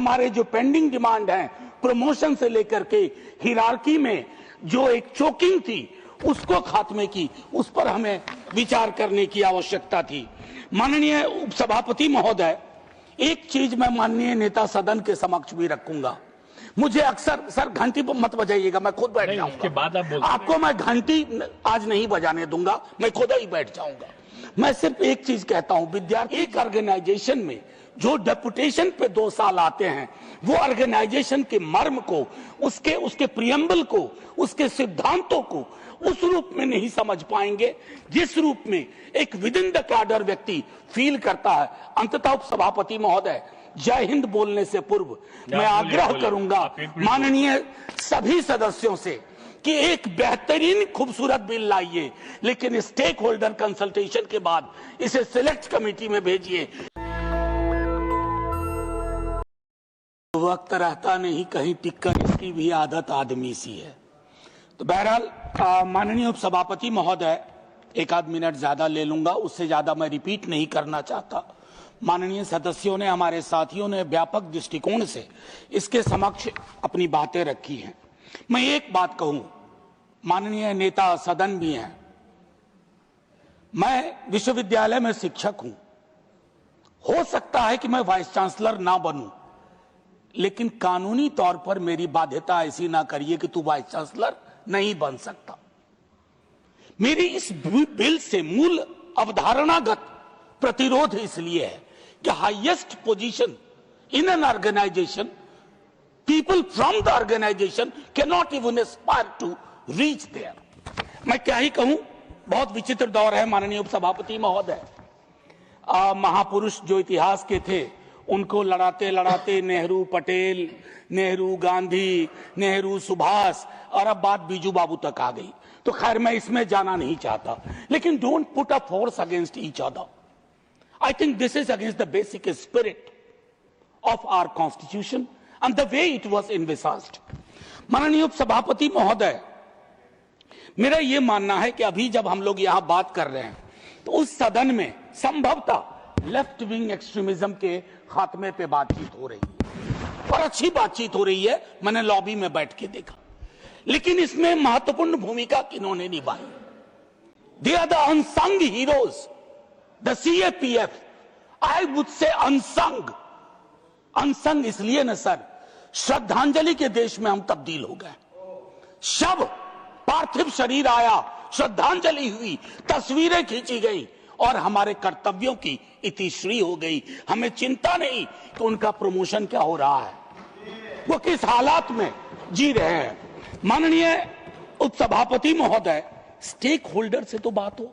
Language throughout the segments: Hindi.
हमारे जो पेंडिंग डिमांड है प्रमोशन से लेकर के हिरार्की में जो एक चोकिंग थी उसको खात्मे की, उस पर हमें विचार करने की आवश्यकता थी। माननीय उपसभापति महोदय, एक चीज मैं माननीय नेता सदन के समक्ष भी रखूंगा। मुझे अक्सर, सर घंटी पर मत बजाइएगा, मैं खुद बैठ जाऊंगा। उसके बाद आपको मैं घंटी आज नहीं बजाने दूंगा, मैं खुद ही बैठ जाऊंगा। मैं सिर्फ एक चीज कहता हूं, विद्यार्थी एक ऑर्गेनाइजेशन में जो डेपुटेशन पे 2 साल आते हैं, वो ऑर्गेनाइजेशन के मर्म को, उसके प्रियम्बल को, उसके सिद्धांतों को उस रूप में नहीं समझ पाएंगे जिस रूप में एक विद इन द कैडर व्यक्ति फील करता है। अंततः उपसभापति महोदय, जय हिंद बोलने से पूर्व मैं आग्रह करूंगा माननीय सभी सदस्यों से कि एक बेहतरीन खूबसूरत बिल लाइए, लेकिन स्टेक होल्डर कंसल्टेशन के बाद इसे सिलेक्ट कमेटी में भेजिए। वक्त रहता नहीं कहीं टिककर, इसकी भी आदत आदमी सी है। तो बहरहाल माननीय उपसभापति महोदय, 1 आध मिनट ज्यादा ले लूंगा, उससे ज्यादा मैं रिपीट नहीं करना चाहता। माननीय सदस्यों ने, हमारे साथियों ने व्यापक दृष्टिकोण से इसके समक्ष अपनी बातें रखी हैं। मैं एक बात कहूं, माननीय नेता सदन भी हैं, मैं विश्वविद्यालय में शिक्षक हूं। हो सकता है कि मैं वाइस चांसलर ना बनूं, लेकिन कानूनी तौर पर मेरी बाध्यता ऐसी ना करिए कि तू वाइस चांसलर नहीं बन सकता। मेरी इस बिल से मूल अवधारणागत प्रतिरोध इसलिए है कि highest position in an organisation, people from the organization cannot even aspire to reach there। मैं क्या ही कहूं, बहुत विचित्र दौर है माननीय उपसभापति महोदय। महापुरुष जो इतिहास के थे, उनको लड़ाते लड़ाते नेहरू पटेल, नेहरू गांधी, नेहरू सुभाष, और अब बात बीजू बाबू तक आ गई। तो खैर मैं इसमें जाना नहीं चाहता, लेकिन don't put a force against each other. I think this is against the basic spirit of our constitution and the way it was envisaged। माननीय उपसभापति महोदय, मेरा यह मानना है कि अभी जब हम लोग यहां बात कर रहे हैं तो उस सदन में संभवतः लेफ्ट विंग एक्सट्रीमिज्म के खात्मे पे बातचीत हो रही है, और अच्छी बातचीत हो रही है, मैंने लॉबी में बैठ के देखा। लेकिन इसमें महत्वपूर्ण भूमिका किन्होंने निभाई? They are the unsung heroes, the CAPF। I would say unsung. Unsung इसलिए न सर, श्रद्धांजलि के देश में हम तब्दील हो गए। शव, पार्थिव शरीर आया, श्रद्धांजलि हुई, तस्वीरें खींची गई, और हमारे कर्तव्यों की इतिश्री हो गई। हमें चिंता नहीं कि उनका प्रमोशन क्या हो रहा है, वो किस हालात में जी रहे हैं। माननीय उपसभापति महोदय, स्टेक होल्डर से तो बात हो।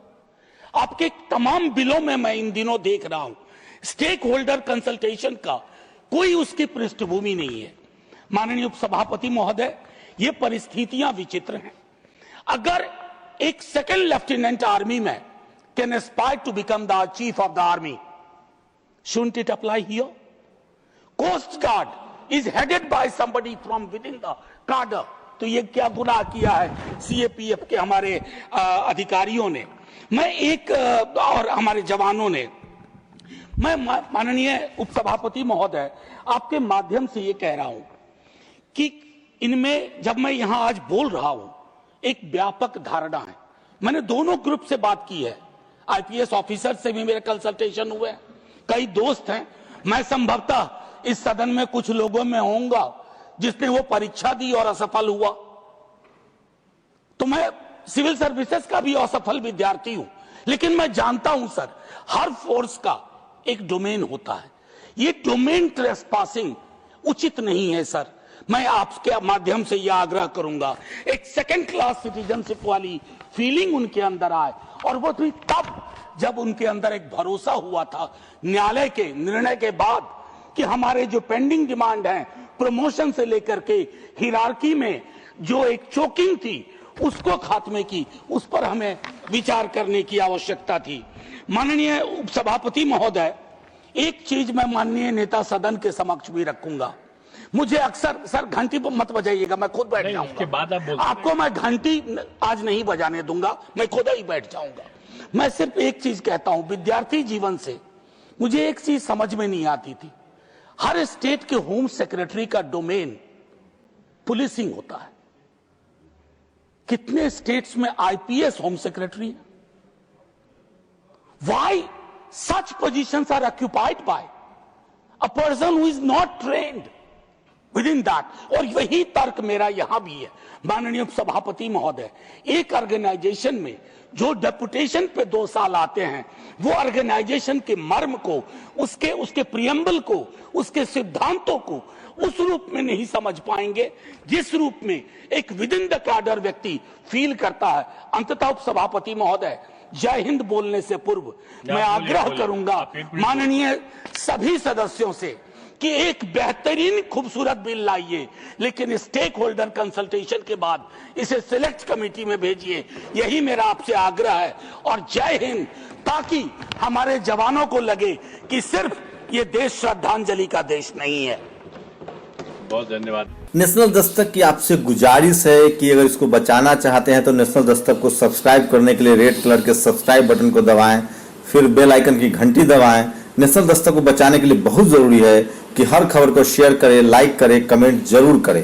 आपके तमाम बिलों में मैं इन दिनों देख रहा हूं स्टेक होल्डर कंसल्टेशन का कोई उसकी पृष्ठभूमि नहीं है। माननीय उपसभापति महोदय, ये परिस्थितियां विचित्र हैं। अगर एक सेकंड लेफ्टिनेंट आर्मी में can aspire to become the chief of the army, shouldn't it apply here? Coast guard is headed by somebody from within the cadre, तो ये क्या गुनाह किया है CAPF के हमारे अधिकारियों ने, मैं एक और हमारे जवानों ने। मैं माननीय उपसभापति महोदय, आपके माध्यम से ये कह रहा हूं कि इनमें, जब मैं यहां आज बोल रहा हूं, एक व्यापक धारणा है। मैंने दोनों ग्रुप से बात की है, IPS ऑफिसर से भी मेरे कंसल्टेशन हुए, कई दोस्त हैं। मैं संभवतः इस सदन में कुछ लोगों में होऊंगा जिसने वो परीक्षा दी और असफल हुआ, तो मैं सिविल सर्विसेज का भी असफल विद्यार्थी हूं। लेकिन मैं जानता हूं सर, हर फोर्स का एक डोमेन होता है। ये डोमेन ट्रेसपासिंग उचित नहीं है सर। मैं आपके माध्यम से यह आग्रह करूंगा, एक सेकंड क्लास सिटीजनशिप वाली फीलिंग उनके अंदर आए, और वो भी तब जब उनके अंदर एक भरोसा हुआ था न्यायालय के निर्णय के बाद कि हमारे जो पेंडिंग डिमांड है प्रमोशन से लेकर के हिरार्की में जो एक चोकिंग थी उसको खात्मे की, उस पर हमें विचार करने की आवश्यकता थी। माननीय उपसभापति महोदय, एक चीज मैं माननीय नेता सदन के समक्ष भी रखूंगा। मुझे अक्सर, सर घंटी पर मत बजाइएगा, मैं खुद बैठ जाऊंगा। उसके बाद आपको मैं घंटी आज नहीं बजाने दूंगा, मैं खुद ही बैठ जाऊंगा। मैं सिर्फ एक चीज कहता हूं, विद्यार्थी जीवन से मुझे एक चीज समझ में नहीं आती थी। हर स्टेट के होम सेक्रेटरी का डोमेन पुलिसिंग होता है। कितने स्टेट्स में आईपीएस होम सेक्रेटरी है? Why such positions are occupied by a person who is not trained within that. और वही तर्क मेरा यहां भी है माननीय सभापति महोदय। एक ऑर्गेनाइजेशन में जो डेपुटेशन पे 2 साल आते हैं, वो ऑर्गेनाइजेशन के मर्म को, उसके प्रियम्बल को, उसके सिद्धांतों को उस रूप में नहीं समझ पाएंगे जिस रूप में एक विद इन द कैडर व्यक्ति फील करता है। अंततः उपसभापति महोदय, जय हिंद बोलने से पूर्व मैं आग्रह करूंगा माननीय सभी सदस्यों से कि एक बेहतरीन खूबसूरत बिल लाइए, लेकिन स्टेक होल्डर कंसल्टेशन के बाद इसे सिलेक्ट कमेटी में भेजिए। यही मेरा आपसे आग्रह है। और जय हिंद, ताकि हमारे जवानों को लगे कि सिर्फ ये देश श्रद्धांजलि का देश नहीं है। बहुत धन्यवाद। नेशनल दस्तक की आपसे गुजारिश है कि अगर इसको बचाना चाहते हैं तो नेशनल दस्तक को सब्सक्राइब करने के लिए रेड कलर के सब्सक्राइब बटन को दबाएं, फिर बेल आइकन की घंटी दबाएं। नेशनल दस्तक को बचाने के लिए बहुत जरूरी है कि हर खबर को शेयर करें, लाइक करें, कमेंट जरूर करें।